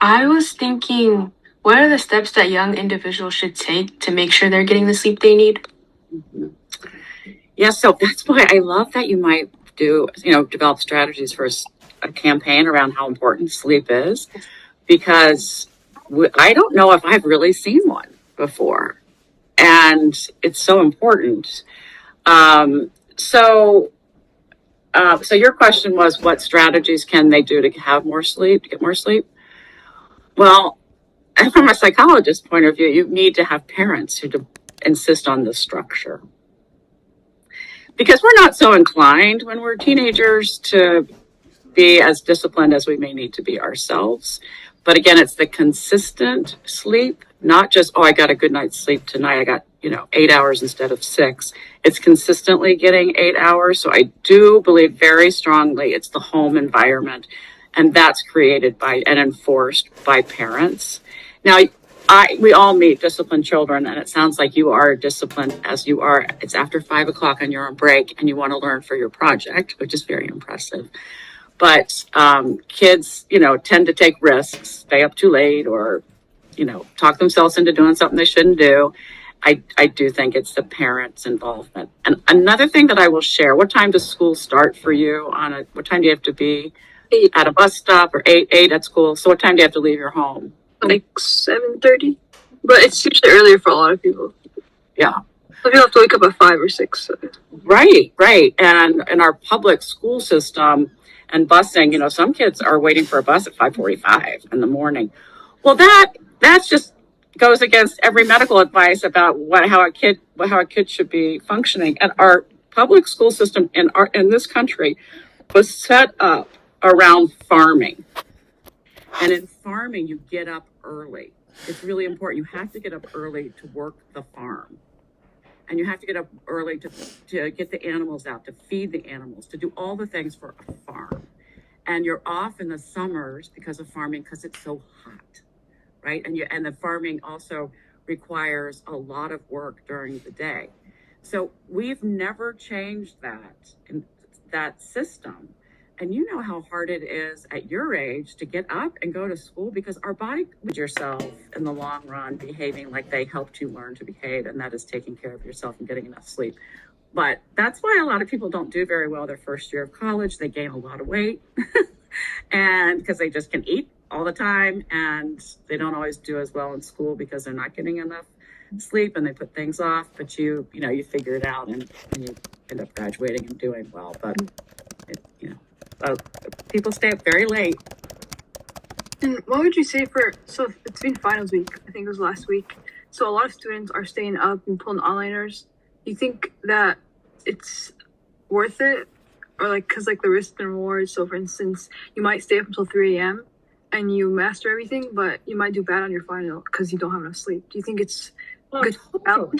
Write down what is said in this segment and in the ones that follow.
I was thinking, what are the steps that young individuals should take to make sure they're getting the sleep they need? Mhm. Yeah, so that's why I love that you might develop strategies for a campaign around how important sleep is, because I don't know if I've really seen one before, and it's so important. Um, so, so your question was, what strategies can they do to have more sleep, to get more sleep? Well, from a psychologist's point of view, you need to have parents who insist on the structure, because we're not so inclined when we're teenagers to be as disciplined as we may need to be ourselves. But again, it's the consistent sleep, not just, oh, I got a good night's sleep tonight. I got, 8 hours instead of 6. It's consistently getting 8 hours. So I do believe very strongly it's the home environment. And that's created by and enforced by parents. Now, we all meet disciplined children, and it sounds like you are disciplined as you are. It's after 5 o'clock and you're on break and you want to learn for your project, which is very impressive. But kids, tend to take risks, stay up too late, or, talk themselves into doing something they shouldn't do. I do think it's the parents' involvement. And another thing that I will share, what time does school start for you what time do you have to be 8, at a bus stop, or eight at school? So what time do you have to leave your home? like 7:30, but it's usually earlier for a lot of people. Yeah. So you have to wake up at 5 or 6. So. Right. And in our public school system and busing, some kids are waiting for a bus at 5:45 in the morning. Well, that's just goes against every medical advice about how a kid should be functioning. And our public school system in this country was set up around farming. And in farming, you get up early. It's really important. You have to get up early to work the farm. And you have to get up early to get the animals out, to feed the animals, to do all the things for a farm. And you're off in the summers because of farming, because it's so hot, right? And the farming also requires a lot of work during the day. So we've never changed that system. And you know how hard it is at your age to get up and go to school, because our body yourself in the long run behaving like they helped you learn to behave, and that is taking care of yourself and getting enough sleep. But that's why a lot of people don't do very well their first year of college. They gain a lot of weight and because they just can eat all the time, and they don't always do as well in school because they're not getting enough sleep, and they put things off. But you figure it out, and you end up graduating and doing well. But people stay up very late. And what would you say so it's been finals week, I think it was last week. So a lot of students are staying up and pulling onliners. Do you think that it's worth it? Or because the risks and rewards. So for instance, you might stay up until 3 a.m. and you master everything, but you might do bad on your final because you don't have enough sleep. Do you think it's good? Totally.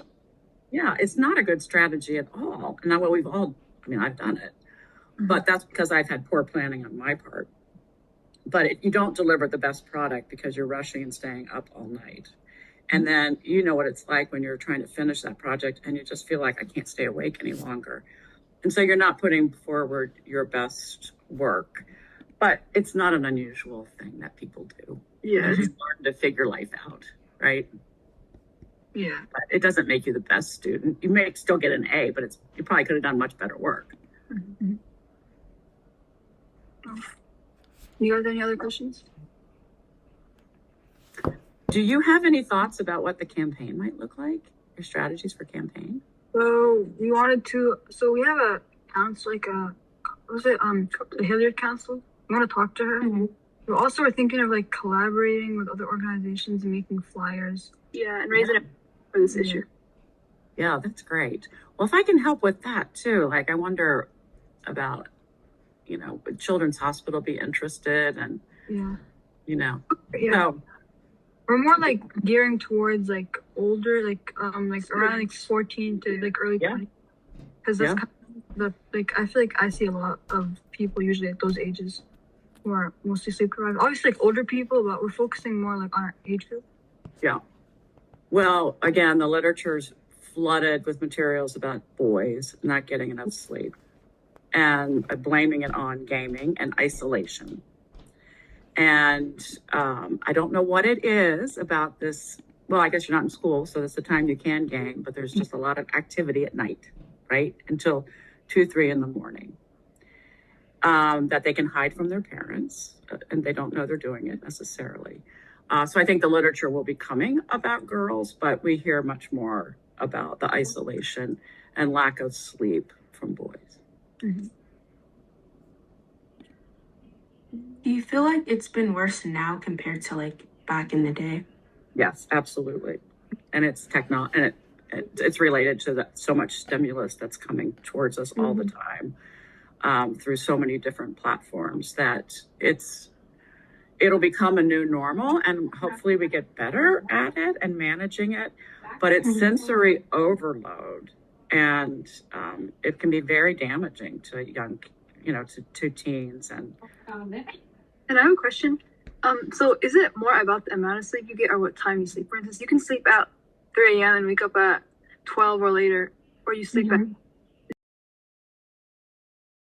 Yeah, it's not a good strategy at all. And now I've done it. But that's because I've had poor planning on my part. But you don't deliver the best product because you're rushing and staying up all night. And then you know what it's like when you're trying to finish that project and you just feel like, I can't stay awake any longer. And so you're not putting forward your best work. But it's not an unusual thing that people do. Yeah. You learn to figure life out, right? Yeah. But it doesn't make you the best student. You may still get an A, but you probably could have done much better work. Mm-hmm. You guys have any other questions? Do you have any thoughts about what the campaign might look like? Your strategies for campaign? So we have a council, the Hilliard Council. We want to talk to her. Mm-hmm. We also are thinking of collaborating with other organizations and making flyers. Yeah, and raising it for this issue. Yeah, that's great. Well, if I can help with that too, I wonder about, would Children's Hospital be interested? And, Yeah. So we're more gearing towards older, around 14 to early 20. Because that's kind of I feel I see a lot of people usually at those ages who are mostly sleep deprived. Obviously older people, but we're focusing more on our age group. Yeah. Well, again, the literature's flooded with materials about boys not getting enough sleep and blaming it on gaming and isolation. And I don't know what it is about this. Well, I guess you're not in school, so that's the time you can game, but there's just a lot of activity at night, right? Until 2, 3 in the morning, that they can hide from their parents, and they don't know they're doing it necessarily. So I think the literature will be coming about girls, but we hear much more about the isolation and lack of sleep from boys. Mm-hmm. Do you feel like it's been worse now compared to like back in the day? Yes, absolutely. And it's it's related to so much stimulus that's coming towards us all the time, through so many different platforms, that it'll become a new normal, and hopefully we get better at it and managing it. But it's sensory overload, and it can be very damaging to young, to teens. And I have a question. So is it more about the amount of sleep you get or what time you sleep? For instance, you can sleep at 3 a.m. and wake up at 12 or later, or you sleep at